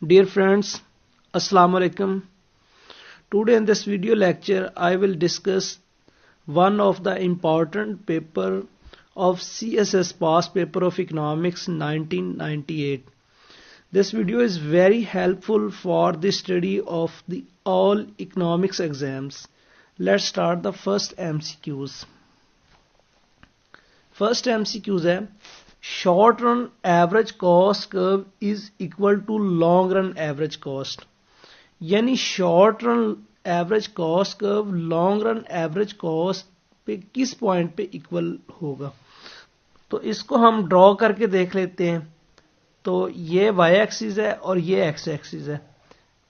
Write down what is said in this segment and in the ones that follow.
Dear friends, Assalamu alaikum. Today in this video lecture I will discuss one of the important paper of CSS past paper of economics 1998. This video is very helpful for the study of the all economics exams. Let's start the first MCQs. First MCQs है short run average cost curve is equal to long run average cost. यानी short run average cost curve long run average cost पे किस point पे equal होगा. तो इसको हम draw करके देख लेते हैं. तो ये y एक्सिस है और ये x एक्सिस है.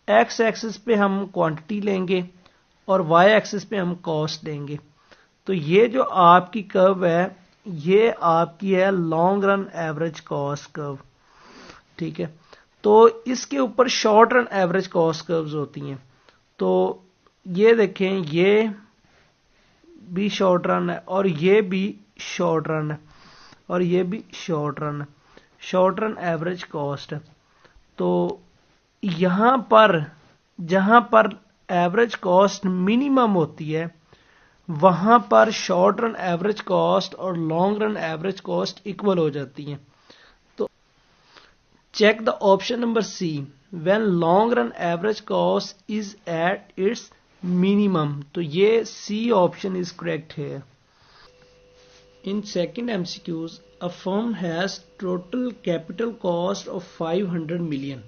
x एक्सिस पे हम क्वांटिटी लेंगे और y एक्सिस पे हम कॉस्ट लेंगे. तो ये जो आपकी कर्व है ये आपकी है long run average cost curve. ठीक है, तो इसके ऊपर short run average cost curves होती हैं. तो ये देखें, ये भी शॉर्ट रन है और ये भी शॉर्ट रन है और ये भी शॉर्ट रन है. शॉर्ट रन एवरेज कॉस्ट है. तो यहां पर जहां पर एवरेज कॉस्ट मिनिमम होती है वहां पर शॉर्ट रन एवरेज कॉस्ट और long run average cost equal हो जाती हैं. तो check the option number C when long run average cost is at its minimum. तो ये सी ऑप्शन इज करेक्ट है. In second MCQs a firm has total capital cost of 500 million,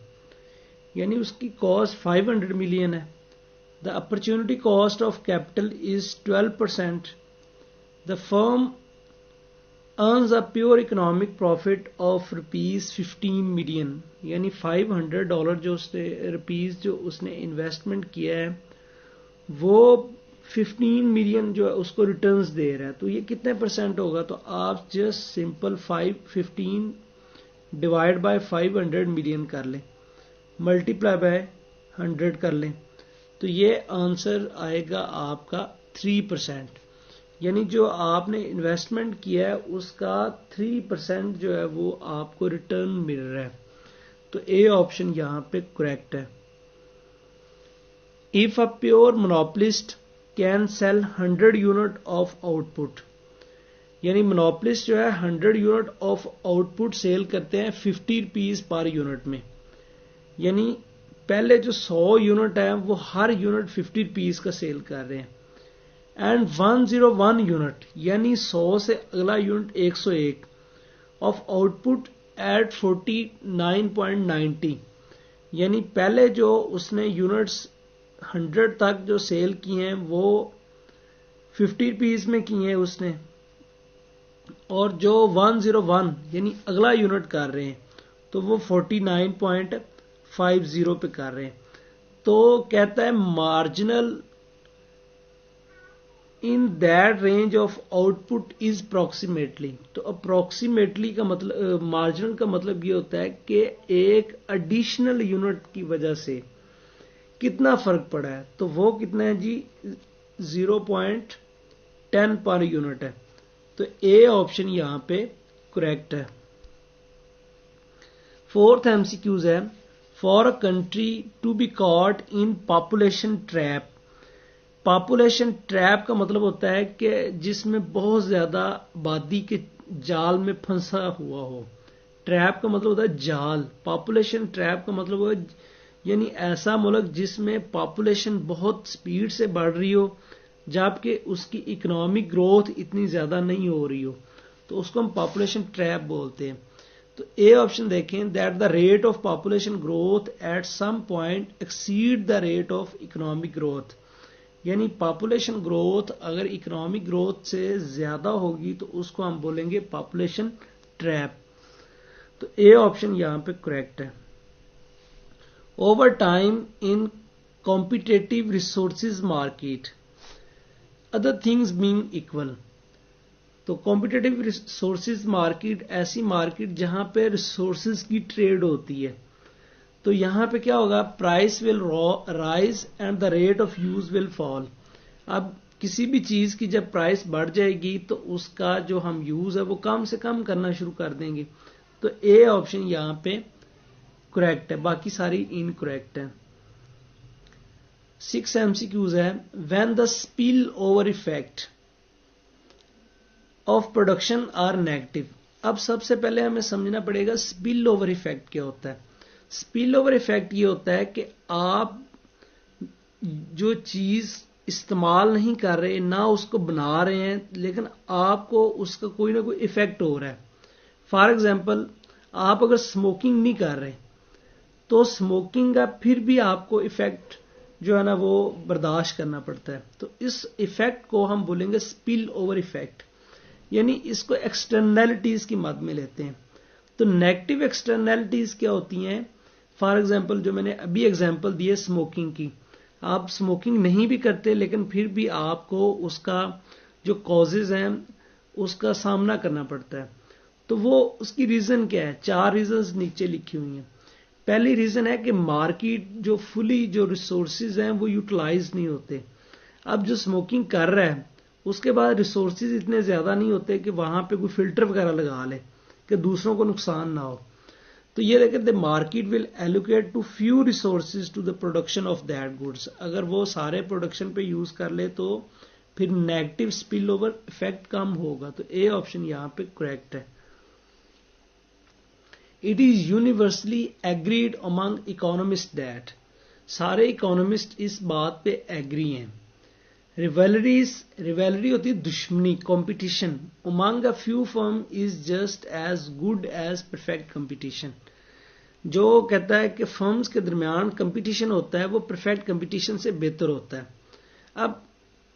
यानी उसकी cost 500 million है. The opportunity cost of capital is 12%. The firm earns a pure economic profit of rupees 15 million. यानी $500 जो उसने rupees जो उसने investment किया है वो 15 मिलियन जो है उसको रिटर्न्स दे रहा है. तो ये कितने परसेंट होगा? तो आप just simple 15 divide by 500 million कर लें, मल्टीप्लाई बाय 100 कर लें. तो ये आंसर आएगा आपका 3%. यानी जो आपने इन्वेस्टमेंट किया है उसका 3% जो है वो आपको रिटर्न मिल रहा है. तो ए ऑप्शन यहां पे करेक्ट है. If a pure monopolist can sell 100 unit of output, यानी मोनोपोलिस्ट जो है 100 यूनिट ऑफ आउटपुट सेल करते हैं 50 रुपीज पर यूनिट में. यानी पहले जो 100 यूनिट है वो हर यूनिट 50 रुपीज का सेल कर रहे हैं. एंड 101 यूनिट यानी 100 से अगला यूनिट 101 ऑफ आउटपुट एट 49.90. यानी पहले जो उसने यूनिट्स 100 तक जो सेल किए हैं वो 50 रुपीज में किए हैं उसने, और जो 101 यानी अगला यूनिट कर रहे हैं तो वो 49.50 पे कर रहे हैं. तो कहता है marginal in that range of output is approximately. तो अप्रोक्सीमेटली का मतलब, मार्जिनल का मतलब ये होता है कि एक एडिशनल यूनिट की वजह से कितना फर्क पड़ा है. तो वो कितना है जी? 0.10 पर यूनिट है. तो ए ऑप्शन यहां पे करेक्ट है. फोर्थ एमसीक्यूज है for a country to be caught in population trap. Population trap का मतलब होता है कि जिसमें बहुत ज्यादा आबादी के जाल में फंसा हुआ हो. ट्रैप का मतलब होता है जाल. पॉपुलेशन ट्रैप का मतलब होता है यानी ऐसा मुल्क जिसमें पॉपुलेशन बहुत स्पीड से बढ़ रही हो जबकि उसकी इकोनॉमिक ग्रोथ इतनी ज्यादा नहीं हो रही हो, तो उसको हम पॉपुलेशन ट्रैप बोलते हैं. तो ए ऑप्शन देखें that the rate of population growth at some point exceed the rate of economic growth. यानी पॉपुलेशन ग्रोथ अगर इकोनॉमिक ग्रोथ से ज्यादा होगी तो उसको हम बोलेंगे पॉपुलेशन ट्रैप. तो ए ऑप्शन यहां पे करेक्ट है. Over time in competitive resources market other things being equal. तो कॉम्पिटेटिव रिसोर्सेज मार्केट ऐसी मार्केट जहां पे रिसोर्सेज की ट्रेड होती है. तो यहां पे क्या होगा? Price will rise and the rate of use will fall. अब किसी भी चीज की जब प्राइस बढ़ जाएगी तो उसका जो हम यूज है वो कम से कम करना शुरू कर देंगे. तो ए ऑप्शन यहां पे करेक्ट है, बाकी सारी इनकरेक्ट है. 6 MCQs है. When the spill over effect of production are negative. अब सबसे पहले हमें समझना पड़ेगा स्पिल ओवर इफेक्ट क्या होता है. स्पिल ओवर इफेक्ट ये होता है कि आप जो चीज इस्तेमाल नहीं कर रहे, ना उसको बना रहे हैं, लेकिन आपको उसका कोई ना कोई इफेक्ट हो रहा है. फॉर एग्जाम्पल, आप अगर स्मोकिंग नहीं कर रहे तो स्मोकिंग का फिर भी आपको इफेक्ट जो है ना वो बर्दाश्त करना पड़ता है. तो इस इफेक्ट को हम बोलेंगे स्पिल ओवर इफेक्ट, यानी इसको एक्सटर्नैलिटीज की मद में लेते हैं. तो नेगेटिव एक्सटर्नैलिटीज क्या होती हैं? फॉर एग्जाम्पल, जो मैंने अभी एग्जाम्पल दिए स्मोकिंग की, आप स्मोकिंग नहीं भी करते लेकिन फिर भी आपको उसका जो कॉजेज हैं उसका सामना करना पड़ता है. तो वो उसकी रीजन क्या है? 4 रीजंस नीचे लिखी हुई हैं. पहली रीजन है कि मार्केट जो फुली जो रिसोर्सेज हैं वो यूटिलाइज नहीं होते. अब जो स्मोकिंग कर रहा है उसके बाद रिसोर्सेज इतने ज्यादा नहीं होते कि वहां पे कोई फिल्टर वगैरह लगा ले कि दूसरों को नुकसान ना हो. तो ये देखें, the market will allocate too few resources to the production of that goods. अगर वो सारे प्रोडक्शन पे यूज कर ले तो फिर नेगेटिव स्पिल ओवर इफेक्ट कम होगा. तो ए ऑप्शन यहां पे करेक्ट है. It is universally agreed among economist that. सारे इकोनॉमिस्ट इस बात पे एग्री हैं. रिवेलरी होती है दुश्मनी, competition. Among a few firm is just as good as perfect competition. जो कहता है कि फर्म्स के दरमियान कंपटीशन होता है वो परफेक्ट कंपटीशन से बेहतर होता है. अब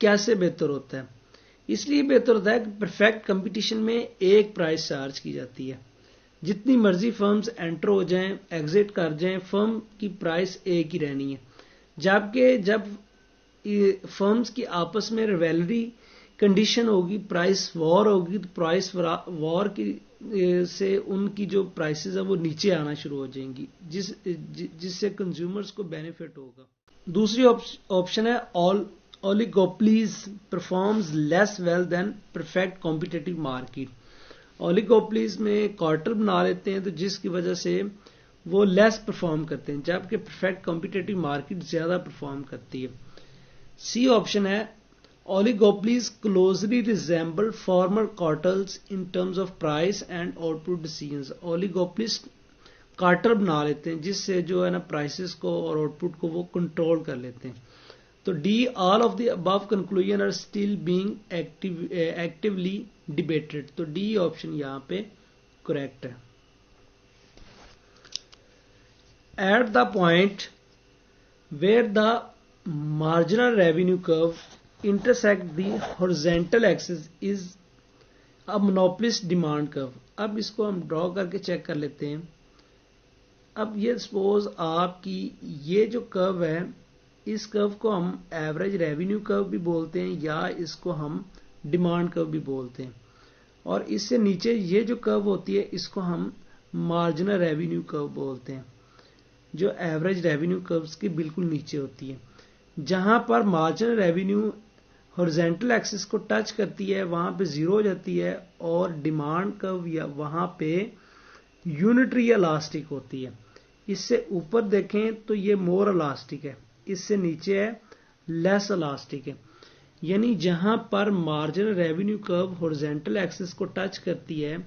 कैसे बेहतर होता है? इसलिए बेहतर होता है कि परफेक्ट कंपटीशन में एक प्राइस चार्ज की जाती है. जितनी मर्जी फर्म्स एंटर हो जाएं, एग्जिट कर जाएं, फर्म की प्राइस एक ही रहनी है. जबकि जब फर्म्स की आपस में रिवेलरी कंडीशन होगी, प्राइस वॉर होगी, तो प्राइस वॉर की से उनकी जो प्राइसेस है वो नीचे आना शुरू हो जाएंगी, जिससे कंज्यूमर्स को बेनिफिट होगा. दूसरी ऑप्शन है oligopolies performs less well than perfect competitive market. Oligopolies में कार्टेल बना लेते हैं तो जिसकी वजह से वो लेस परफॉर्म करते हैं, जबकि परफेक्ट कॉम्पिटिटिव मार्केट ज्यादा परफॉर्म करती है. सी ऑप्शन है oligopolies closely resemble former cartels in terms of price and output decisions. oligopolies cartel बना लेते हैं जिससे जो है ना प्राइसेस को और आउटपुट को वो कंट्रोल कर लेते हैं. तो D all of the above conclusion are still being actively debated. तो डी ऑप्शन यहां पे करेक्ट है. At the point where the marginal revenue curve intersect the horizontal axis is a monopolist demand curve. अब इसको हम draw करके check कर लेते हैं. अब ये सपोज आपकी ये जो कर्व है, इस कर्व को हम एवरेज रेवेन्यू कर्व भी बोलते हैं या इसको हम डिमांड कर्व भी बोलते हैं. और इससे नीचे ये जो कर्व होती है इसको हम मार्जिनल रेवेन्यू कर्व बोलते हैं, जो एवरेज रेवेन्यू कर्व्स के बिल्कुल नीचे होती है. जहां पर मार्जिनल रेवेन्यू हॉरिजॉन्टल एक्सिस को टच करती है वहां पे जीरो हो जाती है, और डिमांड कर्व या वहां पे यूनिटरी इलास्टिक होती है. इससे ऊपर देखें तो ये मोर इलास्टिक है, इससे नीचे है लेस इलास्टिक है. यानी जहां पर marginal revenue curve horizontal axis को टच करती है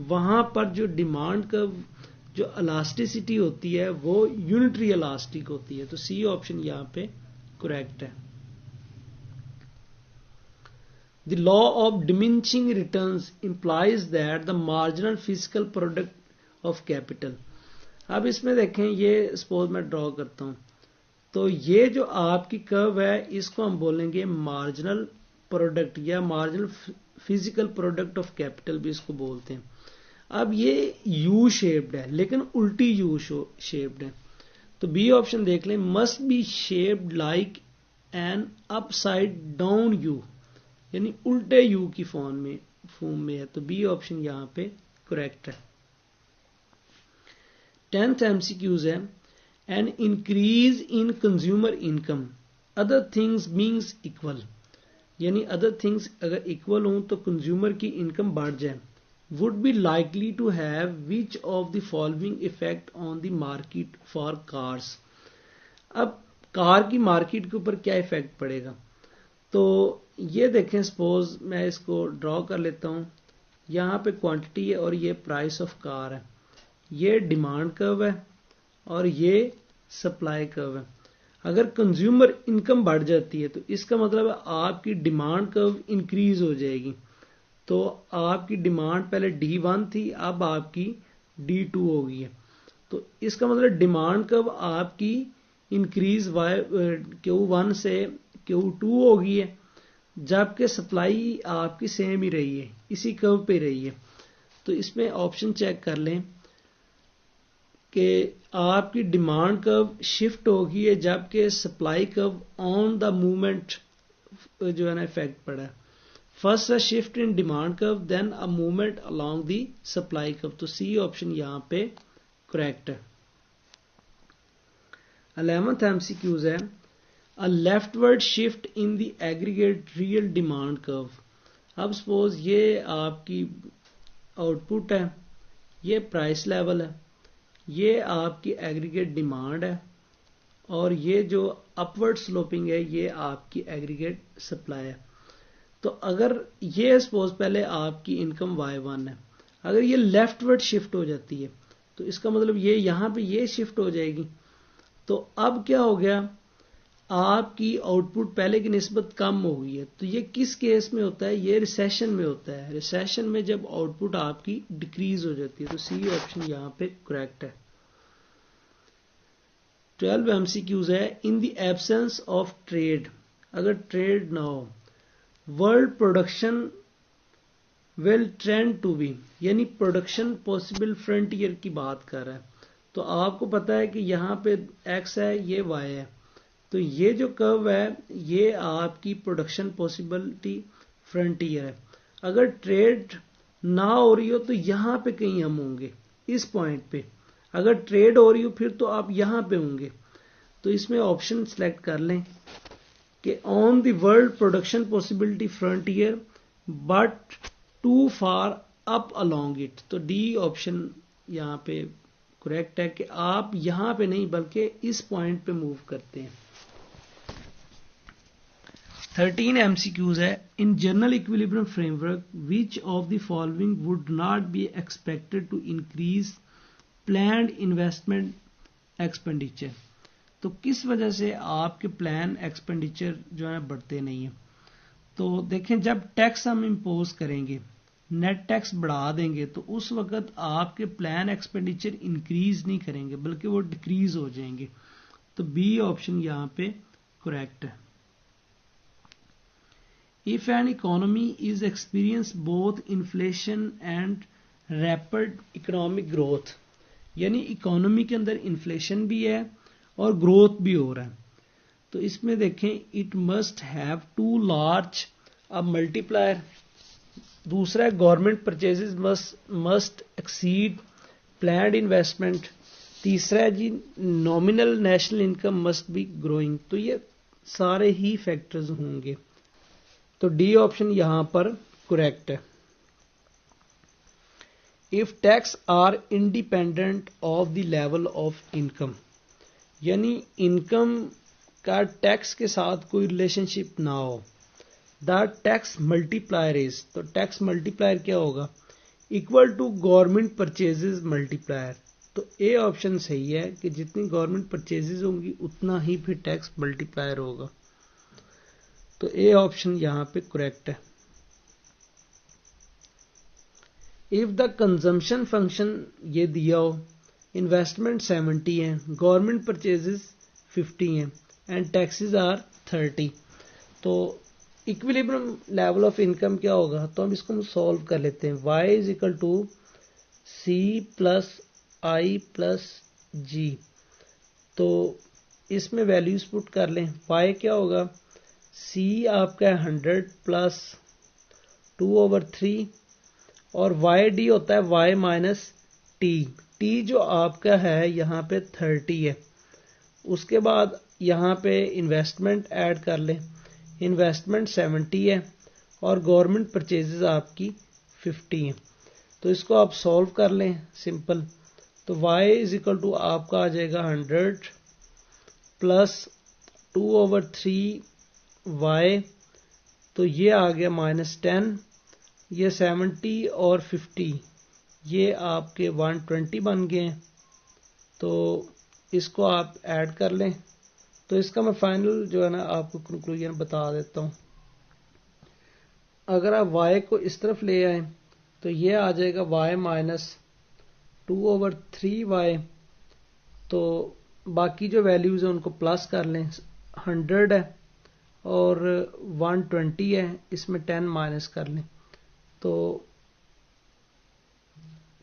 वहां पर जो डिमांड कर्व जो इलास्टिसिटी होती है वो यूनिटरी इलास्टिक होती है. तो सी ऑप्शन यहां पे करेक्ट है. The law of diminishing returns implies that the marginal physical product of capital. अब इसमें देखें, ये सपोज मैं ड्रॉ करता हूं तो ये जो आपकी कर्व है इसको हम बोलेंगे मार्जिनल प्रोडक्ट या marginal physical product of capital भी इसको बोलते हैं. अब ये यू शेप्ड है लेकिन उल्टी यू शेप्ड है. तो बी ऑप्शन देख लें, must be shaped like an upside down you, यानी उल्टे यू की फॉर्म में है. तो बी ऑप्शन यहां पे करेक्ट है. 10th MCQs है, an increase in consumer income other things beings equal. यानी अदर थिंग्स अगर इक्वल हों तो कंज्यूमर की इनकम बढ़ जाए. would be likely to have which of the following effect on the market for cars. अब car की मार्केट के ऊपर क्या इफेक्ट पड़ेगा, तो ये देखें, सपोज मैं इसको ड्रॉ कर लेता हूं. यहाँ पे क्वांटिटी है और ये प्राइस ऑफ कार है, ये डिमांड कर्व है और ये सप्लाई कर्व है. अगर कंज्यूमर इनकम बढ़ जाती है तो इसका मतलब है आपकी डिमांड कर्व इंक्रीज हो जाएगी. तो आपकी डिमांड पहले D1 थी, अब आपकी D2 हो गई है. तो इसका मतलब डिमांड कर्व आपकी इंक्रीज Q1 से Q2 हो गई है, जबकि सप्लाई आपकी सेम ही रही है, इसी कर्व पे रही है. तो इसमें ऑप्शन चेक कर लें कि आपकी डिमांड कर्व शिफ्ट हो गई है, जबकि supply curve on the movement जो है ना इफेक्ट पड़ा है. फर्स्ट है shift in demand curve, then a movement along the supply curve. तो सी ऑप्शन यहां पे करेक्ट है. 11th MCQs है a leftward shift in the aggregate real demand curve. अब सपोज ये आपकी आउटपुट है, ये प्राइस लेवल है, ये आपकी एग्रीगेट डिमांड है और ये जो अपवर्ड स्लोपिंग है ये आपकी एग्रीगेट सप्लाई है. तो अगर ये सपोज पहले आपकी इनकम Y1 है, अगर ये लेफ्टवर्ड शिफ्ट हो जाती है तो इसका मतलब ये यहां पे ये शिफ्ट हो जाएगी. तो अब क्या हो गया, आपकी आउटपुट पहले की निस्बत कम हो गई है. तो ये किस केस में होता है, ये रिसेशन में होता है. रिसेशन में जब आउटपुट आपकी डिक्रीज हो जाती है. तो सी ऑप्शन यहां पे करेक्ट है. 12 MCQs है in the absence of trade. अगर ट्रेड ना हो, world production will trend to be, यानी प्रोडक्शन पॉसिबल फ्रंटियर की बात कर रहा है. तो आपको पता है कि यहाँ पे एक्स है, ये वाई है. तो ये जो कर्व है ये आपकी प्रोडक्शन पॉसिबिलिटी फ्रंटियर है. अगर ट्रेड ना हो रही हो तो यहां पे कहीं हम होंगे, इस पॉइंट पे. अगर ट्रेड हो रही हो फिर तो आप यहां पे होंगे. तो इसमें ऑप्शन सिलेक्ट कर लें कि on the world production possibility frontier but too far up along it. तो डी ऑप्शन यहां पे करेक्ट है कि आप यहां पे नहीं बल्कि इस पॉइंट पे मूव करते हैं. 13 MCQs है in general equilibrium framework which of the following would not be expected to increase planned investment expenditure. तो किस वजह से आपके प्लान एक्सपेंडिचर जो है बढ़ते नहीं है. तो देखें, जब टैक्स हम इंपोज करेंगे, नेट टैक्स बढ़ा देंगे, तो उस वक्त आपके प्लान एक्सपेंडिचर इंक्रीज नहीं करेंगे बल्कि वो डिक्रीज हो जाएंगे. तो बी ऑप्शन यहां पे करेक्ट है. If an economy is experience both inflation and rapid economic growth, यानी इकोनॉमी के अंदर इन्फ्लेशन भी है और ग्रोथ भी हो रहा है, तो इसमें देखें it must have too large a multiplier. दूसरा government purchases must exceed planned investment. तीसरा जी nominal national income must be growing. तो ये सारे ही फैक्टर्स होंगे. तो डी ऑप्शन यहां पर करेक्ट है. If tax are independent of the level of income, यानी इनकम का टैक्स के साथ कोई रिलेशनशिप ना हो, द टैक्स मल्टीप्लायर इज. तो टैक्स मल्टीप्लायर क्या होगा, equal to government purchases multiplier. तो ए ऑप्शन सही है कि जितनी गवर्नमेंट परचेजेस होंगी उतना ही फिर टैक्स मल्टीप्लायर होगा. तो ए ऑप्शन यहां पे करेक्ट है. इफ द कंजम्पशन फंक्शन ये दिया हो, इन्वेस्टमेंट 70 है, गवर्नमेंट परचेजेस 50 है एंड टैक्सेस आर 30, तो इक्विलिब्रियम लेवल ऑफ इनकम क्या होगा. तो हम इसको सॉल्व कर लेते हैं. y is equal to C plus I plus G. तो इसमें वैल्यूज पुट कर लें. y क्या होगा, C आपका 100 प्लस 2/3 और YD होता है Y माइनस T. T जो आपका है यहाँ पे 30 है. उसके बाद यहाँ पे इन्वेस्टमेंट ऐड कर लें. इन्वेस्टमेंट 70 है और गवर्नमेंट परचेजेस आपकी 50 है. تو اس کو آپ سولو کر لیں سمپل. تو y از اکول ٹو آپ کا آ جائے گا 100 پلس 2/3y. تو یہ آ گیا -10. یہ 70 اور 50 یہ آپ کے 120 بن گئے ہیں. تو اس کو آپ ایڈ کر لیں. تو اس کا میں فائنل جو ہے نا آپ کو کنکلوژن بتا دیتا ہوں. اگر آپ y کو اس طرف لے آئیں تو یہ آ جائے گا y مائنس 2/3y. تو باقی جو ویلیوز ہیں ان کو پلس کر لیں. 100 ہے اور 120 ہے, اس میں 10 مائنس کر لیں. تو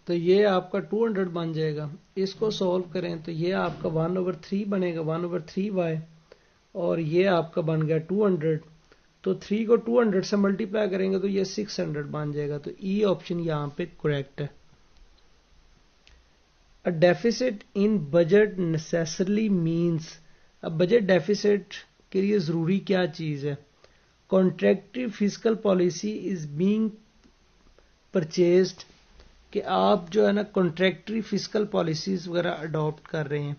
یہ آپ کا 200 بن جائے گا. اس کو سولو کریں تو یہ آپ کا 1/3 بنے گا 1/3y, اور یہ آپ کا بن گیا 200. تو 3 کو 200 سے ملٹیپلائی کریں گے تو یہ 600 بن جائے گا. تو ای آپشن یہاں پہ کریکٹ ہے. A deficit in budget necessarily means, اب بجٹ ڈیفیسٹ کے لیے ضروری کیا چیز ہے؟ Contractive fiscal policy is being purchased, کہ آپ جو ہے نا کانٹریکٹری فسکل پالیسیز وغیرہ اڈاپٹ کر رہے ہیں.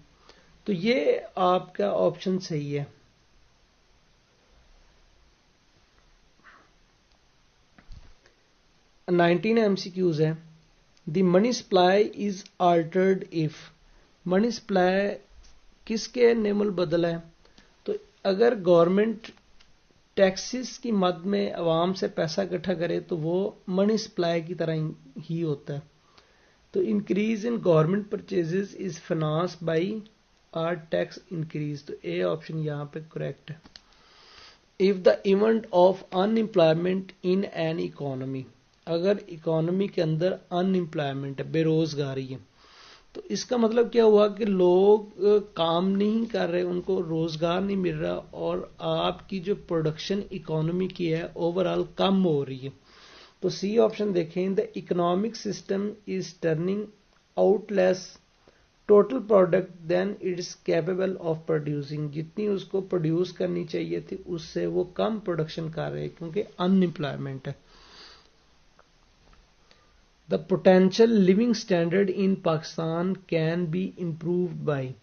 تو یہ آپ کا آپشن صحیح ہے. 19 MCQs ہے. The money supply is altered if. Money supply کس کے نعم البدل ہے؟ تو اگر گورنمنٹ ٹیکسز کی مد میں عوام سے پیسہ اکٹھا کرے تو وہ منی سپلائی کی طرح ہی ہوتا ہے. تو increase in government purchases is finance by are tax increase. تو اے آپشن یہاں پہ کریکٹ ہے. If the event of unemployment in an economy, اگر اکانومی کے اندر ان امپلائمنٹ ہے, بے روزگاری ہے, تو اس کا مطلب کیا ہوا کہ لوگ کام نہیں کر رہے, ان کو روزگار نہیں مل رہا, اور آپ کی جو پروڈکشن اکانومی کی ہے اوور آل کم ہو رہی ہے. تو سی آپشن دیکھیں, the economic system is turning out less total product than it's capable of producing. جتنی اس کو پروڈیوس کرنی چاہیے تھی اس سے وہ کم پروڈکشن کر رہے کیونکہ ان امپلائمنٹ ہے. The potential living standard in Pakistan can be improved by.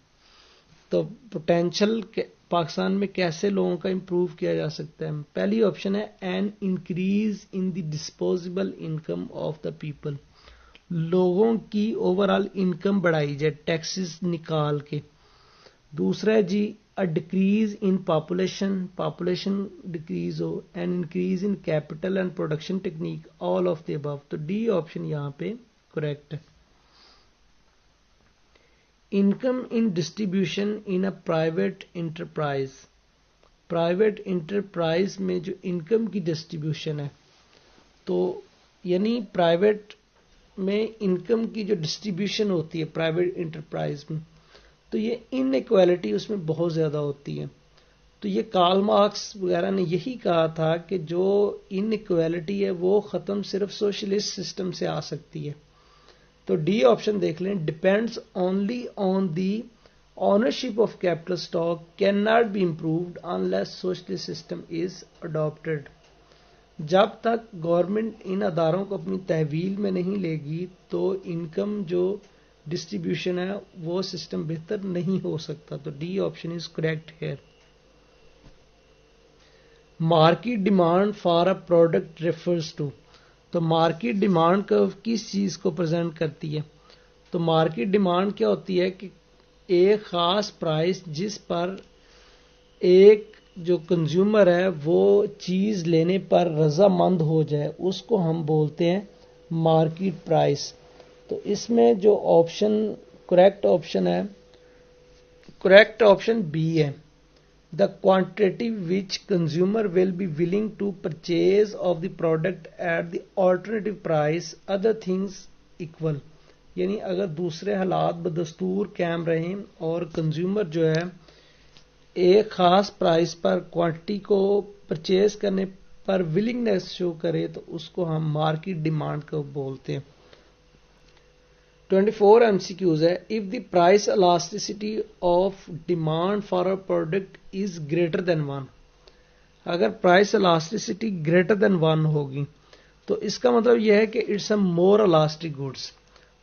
تو پوٹینشیل پاکستان میں کیسے لوگوں کا امپروو کیا جا سکتا ہے؟ پہلی آپشن ہے an increase in the disposable income of the people. لوگوں کی اوور آل انکم بڑھائی جائے ٹیکسز نکال کے. دوسرا ہے جی ڈیکریز ان پاپولیشن ڈیکریز ہو, and increase in capital and production technique, all of the above. تو ڈی آپشن یہاں پہ کریکٹ ہے. Income in distribution in a private enterprise. Private enterprise میں جو انکم کی ڈسٹریبیوشن ہے, تو یعنی پرائیویٹ میں انکم کی جو ڈسٹریبیوشن ہوتی ہے پرائیویٹ انٹرپرائز میں, تو یہ ان ایکویلٹی اس میں بہت زیادہ ہوتی ہے. تو یہ کارل مارکس وغیرہ نے یہی کہا تھا کہ جو ان ایکویلٹی ہے وہ ختم صرف سوشلسٹ سسٹم سے آ سکتی ہے. تو ڈی آپشن دیکھ لیں, depends only on the ownership of capital stock can not be improved unless socialist system is adopted. جب تک گورنمنٹ ان اداروں کو اپنی تحویل میں نہیں لے گی تو انکم جو ڈسٹریبیوشن ہے وہ سسٹم بہتر نہیں ہو سکتا. تو D option is correct here. Market demand for a product refers to. تو مارکیٹ ڈیمانڈ کرو کس چیز کو پریزنٹ کرتی ہے؟ تو مارکیٹ ڈیمانڈ کیا ہوتی ہے کہ ایک خاص پرائس جس پر ایک جو کنزیومر ہے وہ چیز لینے پر رضامند ہو جائے, اس کو ہم بولتے ہیں مارکیٹ پرائس. تو اس میں جو آپشن کریکٹ آپشن ہے, کریکٹ آپشن بی ہے. The quantity which consumer will be willing to purchase of the product at the alternative price other things equal. یعنی اگر دوسرے حالات بدستور قائم رہیں اور کنزیومر جو ہے ایک خاص پرائز پر کوانٹٹی کو پرچیز کرنے پر ولنگنیس شو کرے تو اس کو ہم مارکیٹ ڈیمانڈ کو بولتے ہیں. 24 MCQs ہے. If the price elasticity of demand for a product is greater than 1, اگر price elasticity greater than 1 ہوگی تو اس کا مطلب یہ ہے کہ it's a more elastic goods.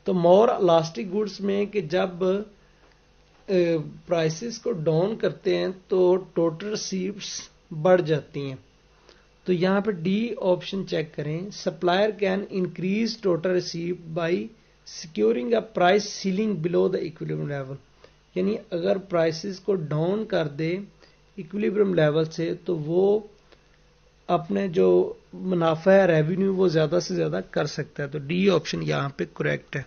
تو مور الاسٹک گڈس میں کہ جب پرائسز کو ڈاؤن کرتے ہیں تو ٹوٹل ریسیپٹس بڑھ جاتی ہیں. تو یہاں پہ ڈی آپشن چیک کریں. Supplier can increase total receipt by securing a price ceiling below the equilibrium level. یعنی اگر پرائسز کو ڈاؤن کر دے ایکویلبریم لیول سے تو وہ اپنے جو منافع ہے ریونیو وہ زیادہ سے زیادہ کر سکتا ہے. تو ڈی آپشن یہاں پہ کریکٹ ہے.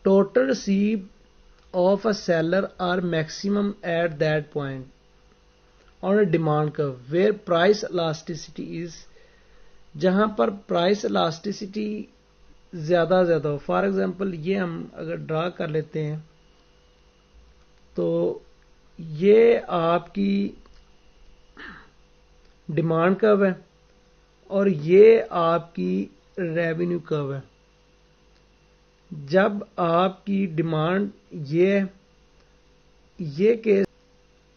Total receipt of a seller are maximum at that point on a demand curve where price elasticity is. جہاں پر پرائس الاسٹیسٹی زیادہ ہو. فار ایگزامپل یہ ہم اگر ڈرا کر لیتے ہیں تو یہ آپ کی ڈیمانڈ کرو ہے اور یہ آپ کی ریونیو کرو ہے. جب آپ کی ڈیمانڈ یہ کیس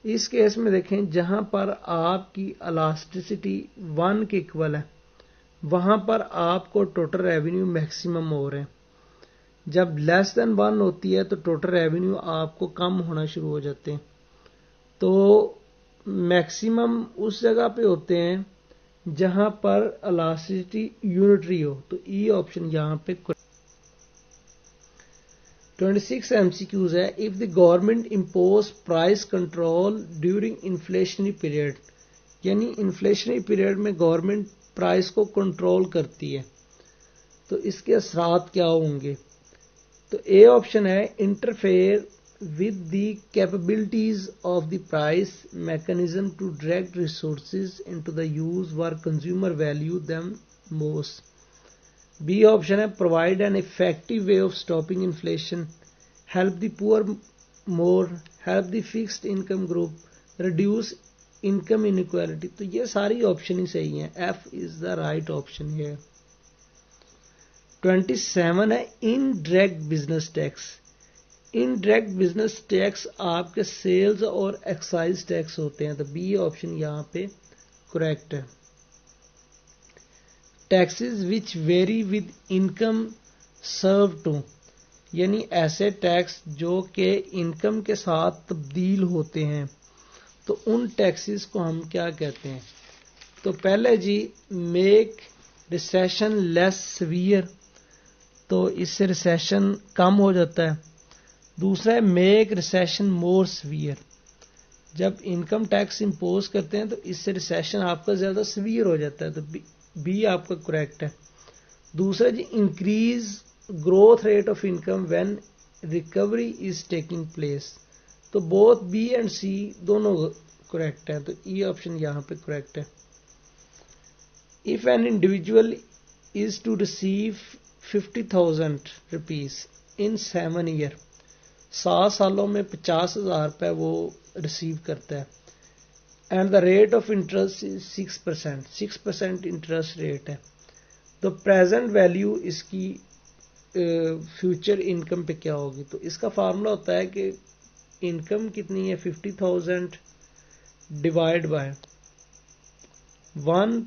اس کیس میں دیکھیں جہاں پر آپ کی الاسٹیسٹی 1 کے اکول ہے وہاں پر آپ کو ٹوٹل ریونیو میکسیمم ہو رہے ہیں. جب لیس دین 1 ہوتی ہے تو ٹوٹل ریونیو آپ کو کم ہونا شروع ہو جاتے ہیں. تو میکسیمم اس جگہ پہ ہوتے ہیں جہاں پر الاسٹیسٹی یونٹری ہو. تو ای آپشن یہاں پہ 26 MCQs ہے. If the government impose price control during inflationary period. یعنی انفلیشنری پیریڈ میں گورنمنٹ پرائس کو کنٹرول کرتی ہے تو اس کے اثرات کیا ہوں گے. تو اے آپشن ہے interfere with the capabilities of the price mechanism to direct resources into the use where consumer value them most. B option ہے provide an effective way of stopping inflation, help the poor more, help the fixed income group, reduce income inequality. تو یہ ساری option ہی صحیح ہیں. F is the right option ہے. 27 ہے indirect business tax. Indirect business tax آپ کے سیلز اور ایکسائز ٹیکس ہوتے ہیں. تو بی آپشن یہاں پہ کریکٹ ہے. Taxes which vary with income serve to. یعنی ایسے ٹیکس جو کہ انکم کے ساتھ تبدیل ہوتے ہیں تو ان ٹیکسز کو ہم کیا کہتے ہیں. تو پہلے جی میک ریسیشن لیس سیویئر, تو اس سے ریسیشن کم ہو جاتا ہے. دوسرا ہے میک ریسیشن مور سیویئر. جب انکم ٹیکس امپوز کرتے ہیں تو اس سے ریسیشن آپ کا زیادہ سیویئر ہو جاتا ہے. تو بی آپ کا کریکٹ ہے. دوسرا جی increase growth rate of income when recovery is taking place. تو بوتھ بی اینڈ سی دونوں کریکٹ ہے. تو ای آپشن یہاں پہ کریکٹ ہے. If an individual is to receive 50,000 rupees in 7 years, 7 سالوں میں 50,000 روپے وہ ریسیو کرتا ہے, and the rate of interest 6%, 6% interest rate ہے. تو پریزنٹ ویلیو اس کی فیوچر انکم پہ کیا ہوگی. تو اس کا فارمولا ہوتا ہے کہ انکم کتنی ہے 50,000 ڈیوائڈ بائی 1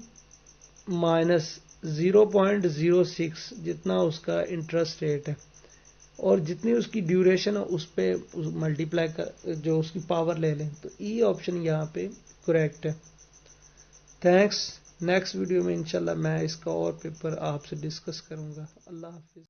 مائنس 0.06 جتنا اس کا انٹرسٹ ریٹ ہے اور جتنی اس کی ڈیوریشن ہے اس پہ ملٹیپلائی کر جو اس کی پاور لے لیں. تو ای آپشن یہاں پہ کریکٹ ہے. تھینکس. نیکسٹ ویڈیو میں انشاءاللہ میں اس کا اور پیپر آپ سے ڈسکس کروں گا. اللہ حافظ.